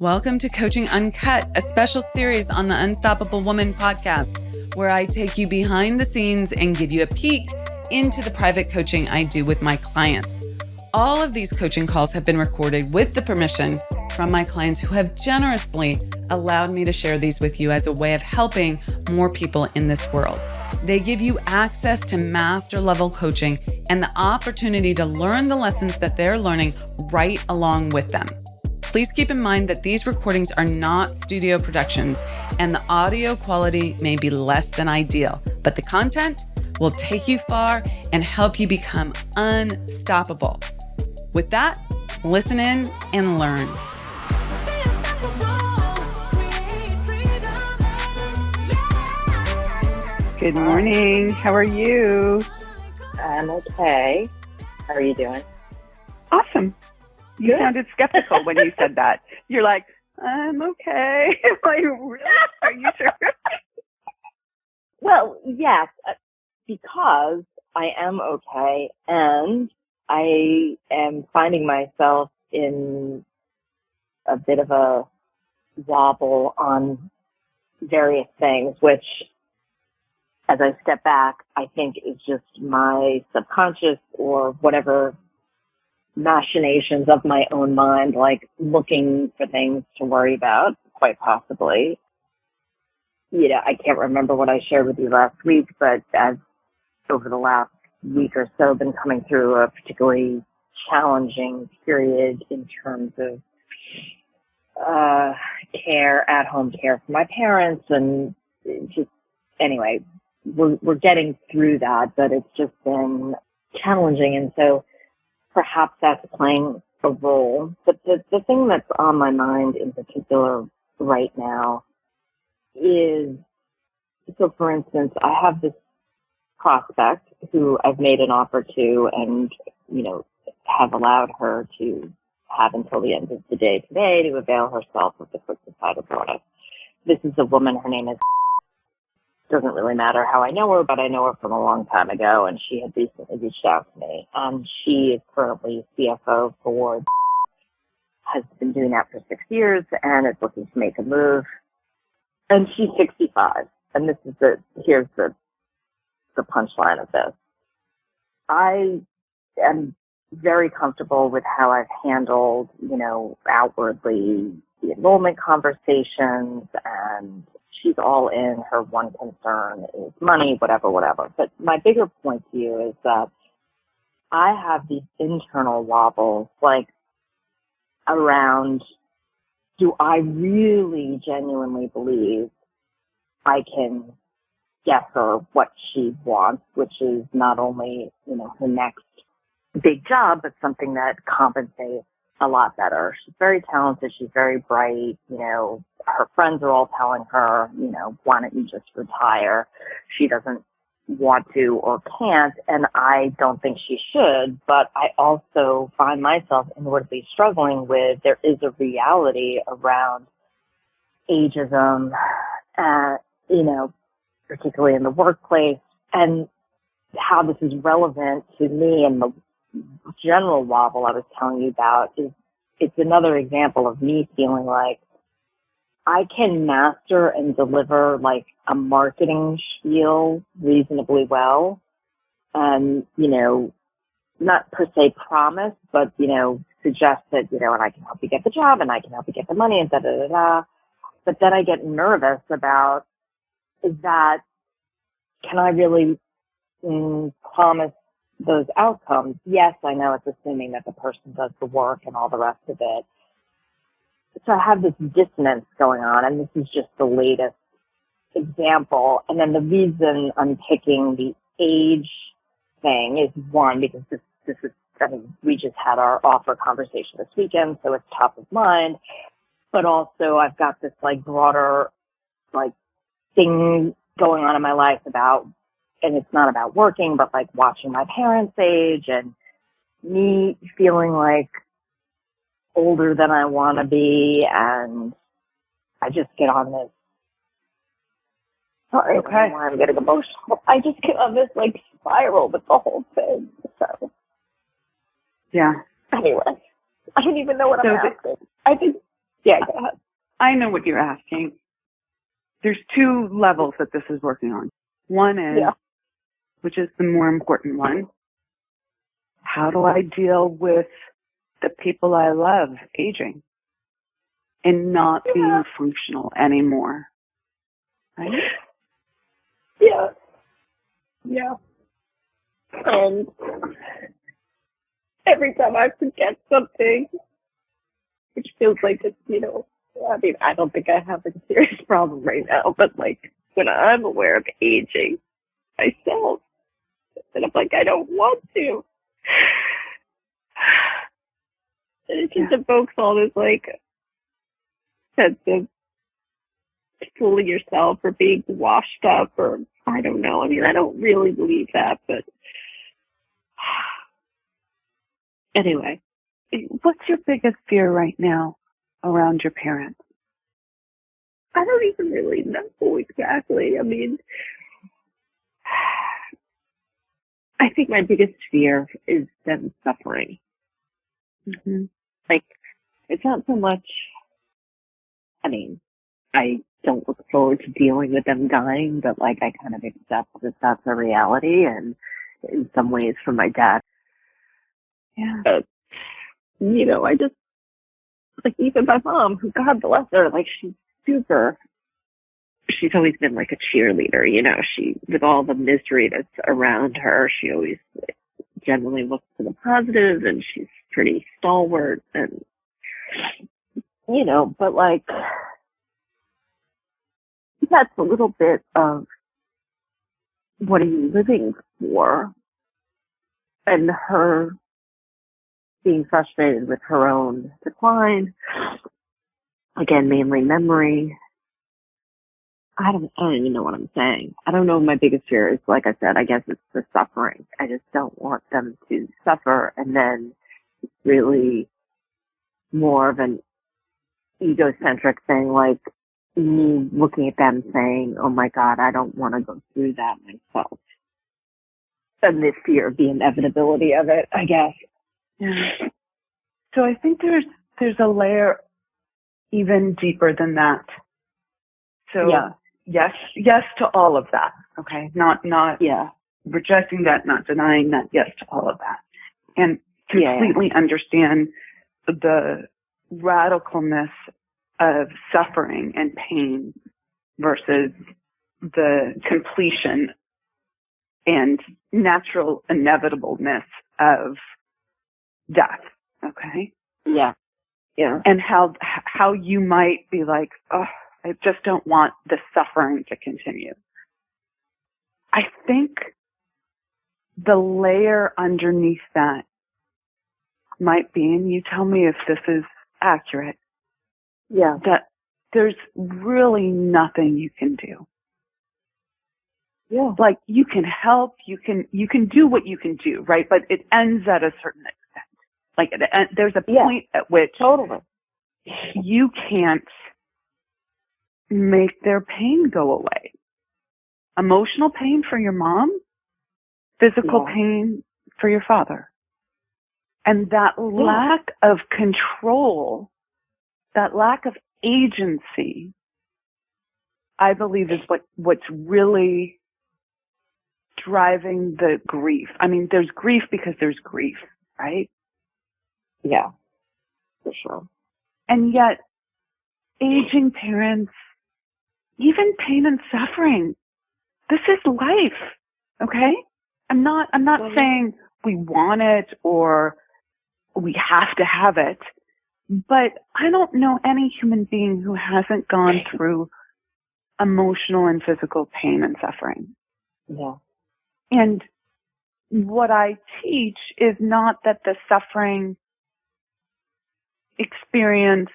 Welcome to Coaching Uncut, a special series on the Unstoppable Woman podcast, where I take you behind the scenes and give you a peek into the private coaching I do with my clients. All of these coaching calls have been recorded with the permission from my clients who have generously allowed me to share these with you as a way of helping more people in this world. They give you access to master level coaching and the opportunity to learn the lessons that they're learning right along with them. Please keep in mind that these recordings are not studio productions and the audio quality may be less than ideal, but the content will take you far and help you become unstoppable. With that, listen in and learn. Good morning. How are you? I'm okay. How are you doing? Awesome. You sounded skeptical when you said that. You're like, I'm okay. Like, really? Are you sure? Well, yes, because I am okay, and I am finding myself in a bit of a wobble on various things, which, as I step back, I think is just my subconscious or whatever machinations of my own mind, like looking for things to worry about, quite possibly. You know, I can't remember what I shared with you last week, but I've, over the last week or so, been coming through a particularly challenging period in terms of care, at-home care for my parents, and just, anyway, we're getting through that, but it's just been challenging, and so perhaps that's playing a role. But the thing that's on my mind in particular right now is, so for instance, I have this prospect who I've made an offer to and, you know, have allowed her to have until the end of the day today to avail herself of the quick decider bonus. This is a woman, her name is, doesn't really matter how I know her, but I know her from a long time ago, and she had recently reached out to me. And she is currently CFO for, has been doing that for 6 years, and is looking to make a move. And she's 65. And this is here's the punchline of this. I am very comfortable with how I've handled, you know, outwardly the enrollment conversations, and she's all in. Her one concern is money, whatever. But my bigger point to you is that I have these internal wobbles, like around, do I really genuinely believe I can get her what she wants, which is not only, you know, her next big job, but something that compensates a lot better. She's very talented. She's very bright. You know, her friends are all telling her, you know, why don't you just retire? She doesn't want to or can't, and I don't think she should, but I also find myself inwardly struggling with, there is a reality around ageism, you know, particularly in the workplace, and how this is relevant to me and the general wobble I was telling you about is, it's another example of me feeling like I can master and deliver like a marketing spiel reasonably well, and, you know, not per se promise, but, you know, suggest that, you know, and I can help you get the job and I can help you get the money and da-da-da-da. But then I get nervous about, is that, can I really promise those outcomes? Yes, I know it's assuming that the person does the work and all the rest of it. So I have this dissonance going on, and this is just the latest example. And then the reason I'm picking the age thing is, one, because this is, I mean, we just had our offer conversation this weekend, so it's top of mind. But also I've got this like broader like thing going on in my life about, and it's not about working, but like watching my parents age and me feeling like older than I want to be. And I just get on this, sorry, okay, I don't know why I'm getting emotional. I just get on this like spiral with the whole thing. So yeah. Anyway, I don't even know what I'm asking. I think Yeah, go ahead. I know what you're asking. There's two levels that this is working on. One is, which is the more important one, how do I deal with the people I love aging and not being functional anymore? Right? Yeah. Yeah. And every time I forget something, which feels like it's, I mean, I don't think I have a serious problem right now, but like when I'm aware of aging myself, and I'm like, I don't want to. And it just evokes all this like sense of fooling yourself or being washed up, or I don't know. I mean, I don't really believe that, but anyway. What's your biggest fear right now around your parents? I don't even really know exactly. I mean, I think my biggest fear is them suffering. Mm-hmm. Like, it's not so much, I mean, I don't look forward to dealing with them dying, but like I kind of accept that that's a reality, and in some ways for my dad. Yeah. But, I just, like even my mom, who God bless her, like she's always been like a cheerleader, she, with all the misery that's around her, she always generally looks to the positive, and she's pretty stalwart, and, but like, that's a little bit of what are you living for? And her being frustrated with her own decline, again, mainly memory. I don't even know what I'm saying. I don't know. My biggest fear is, like I said, I guess it's the suffering. I just don't want them to suffer, and then it's really more of an egocentric thing, like me looking at them saying, oh my God, I don't want to go through that myself. And the fear of the inevitability of it, I guess. Yeah. So I think there's a layer even deeper than that. So yes to all of that. Okay. Not rejecting that, not denying that, yes to all of that. And completely understand the radicalness of suffering and pain versus the completion and natural inevitableness of death. Okay. Yeah. Yeah. And how you might be like, oh, I just don't want the suffering to continue. I think the layer underneath that might be, and you tell me if this is accurate, that there's really nothing you can do. Yeah. Like you can help, you can do what you can do, right? But it ends at a certain extent. Like there's a point at which you can't make their pain go away. Emotional pain for your mom, physical pain for your father. And that lack of control, that lack of agency, I believe is what's really driving the grief. I mean, there's grief because there's grief, right? Yeah, for sure. And yet, aging parents, even pain and suffering, this is life, okay? I'm not saying we want it or we have to have it, but I don't know any human being who hasn't gone through emotional and physical pain and suffering. Yeah. And what I teach is not that the suffering experience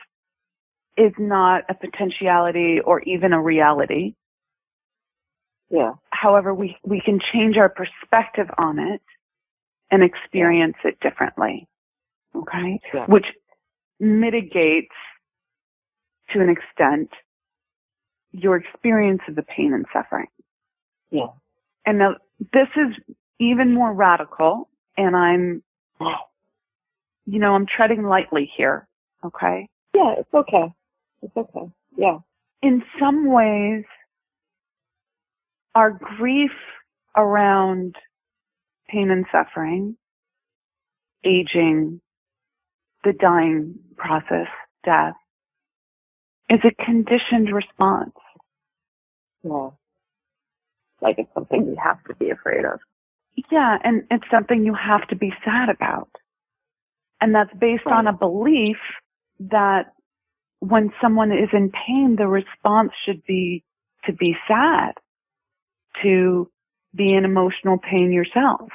is not a potentiality or even a reality. Yeah. However, we can change our perspective on it and experience it differently. Okay? Yeah. Which mitigates, to an extent, your experience of the pain and suffering. Yeah. And now this is even more radical, and I'm treading lightly here. Okay? Yeah, it's okay. It's okay. Yeah. In some ways, our grief around pain and suffering, aging, the dying process, death, is a conditioned response. Yeah. Like it's something you have to be afraid of. Yeah, and it's something you have to be sad about. And that's based on a belief that when someone is in pain, the response should be to be sad, to be in emotional pain yourself.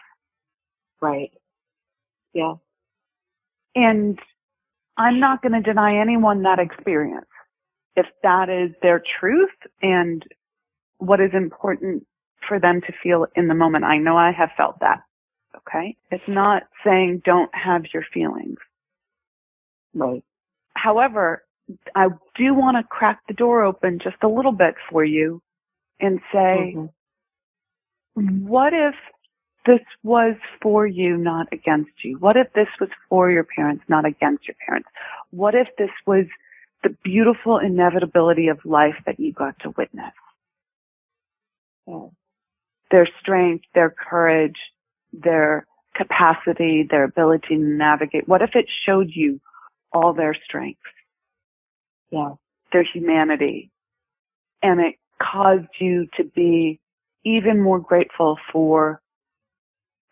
Right. Yeah. And I'm not going to deny anyone that experience. If that is their truth and what is important for them to feel in the moment. I know I have felt that. Okay? It's not saying don't have your feelings. Right. However, I do want to crack the door open just a little bit for you and say, what if this was for you, not against you? What if this was for your parents, not against your parents? What if this was the beautiful inevitability of life that you got to witness? Yeah. Their strength, their courage, their capacity, their ability to navigate. What if it showed you all their strengths? Yeah. Their humanity. And it caused you to be even more grateful for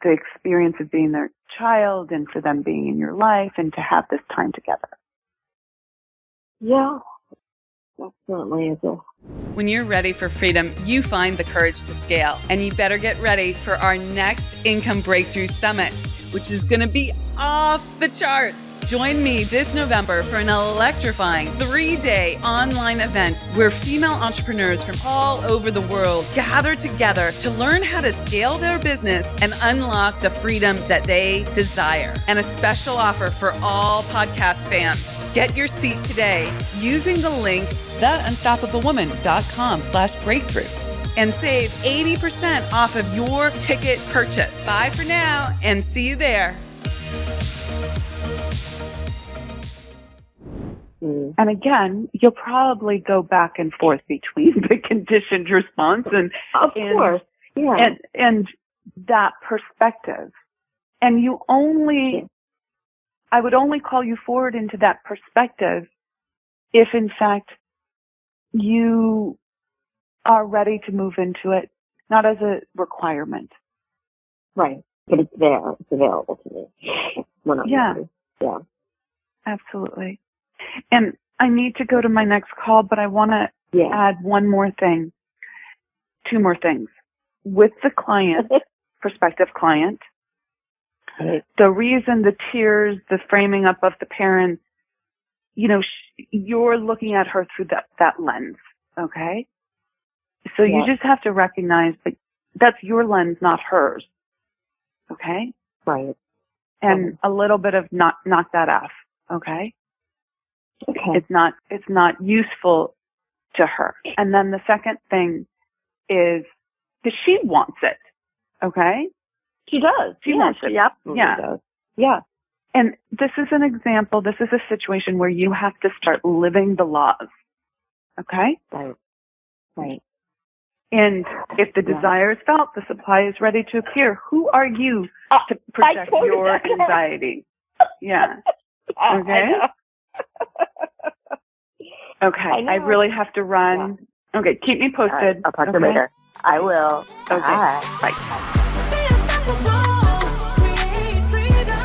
the experience of being their child and for them being in your life and to have this time together. Yeah. Definitely is a... When you're ready for freedom, you find the courage to scale. And you better get ready for our next Income Breakthrough Summit, which is going to be off the charts. Join me this November for an electrifying 3-day online event where female entrepreneurs from all over the world gather together to learn how to scale their business and unlock the freedom that they desire. And a special offer for all podcast fans. Get your seat today using the link theunstoppablewoman.com/breakthrough and save 80% off of your ticket purchase. Bye for now and see you there. And again, you'll probably go back and forth between the conditioned response and of course, yeah, and that perspective. And you only, I would only call you forward into that perspective if, in fact, you are ready to move into it, not as a requirement. Right, but it's there. It's available to me. When I'm ready. Yeah, absolutely. And I need to go to my next call, but I want to add one more thing, two more things. With the client, prospective client, the reason, the tears, the framing up of the parents, you know, you're looking at her through that lens, okay? So you just have to recognize that that's your lens, not hers, okay? Right. And a little bit of knock that off, okay? Okay. It's not useful to her. And then the second thing is that she wants it. Okay? She does. She wants it. She absolutely does. Yeah. And this is an example, this is a situation where you have to start living the laws. Okay? Right. And if the desire is felt, the supply is ready to appear. Who are you to protect your anxiety? Yeah. Okay? Okay, I really have to run. Yeah. Okay, keep me posted. Right. I'll talk to you later. I will. Okay, bye.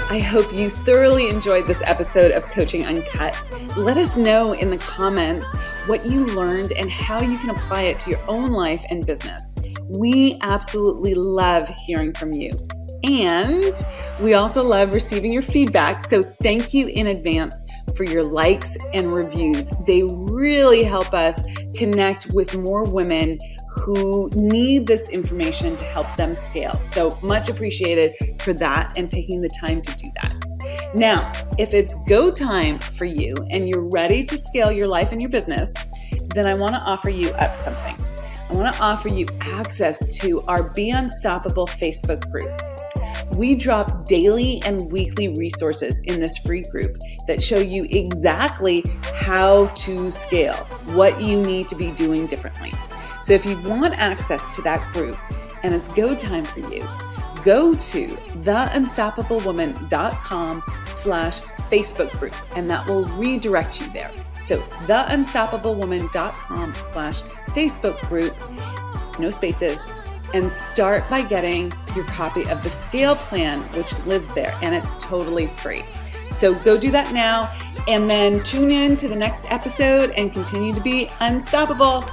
I hope you thoroughly enjoyed this episode of Coaching Uncut. Let us know in the comments what you learned and how you can apply it to your own life and business. We absolutely love hearing from you. And we also love receiving your feedback. So thank you in advance for your likes and reviews. They really help us connect with more women who need this information to help them scale. So much appreciated for that and taking the time to do that. Now, if it's go time for you and you're ready to scale your life and your business, then I want to offer you up something. I want to offer you access to our Be Unstoppable Facebook group. We drop daily and weekly resources in this free group that show you exactly how to scale, what you need to be doing differently. So if you want access to that group and it's go time for you, go to theunstoppablewoman.com/Facebook group, and that will redirect you there. So theunstoppablewoman.com/Facebook group, no spaces, and start by getting your copy of the scale plan, which lives there, and it's totally free. So go do that now, and then tune in to the next episode and continue to be unstoppable.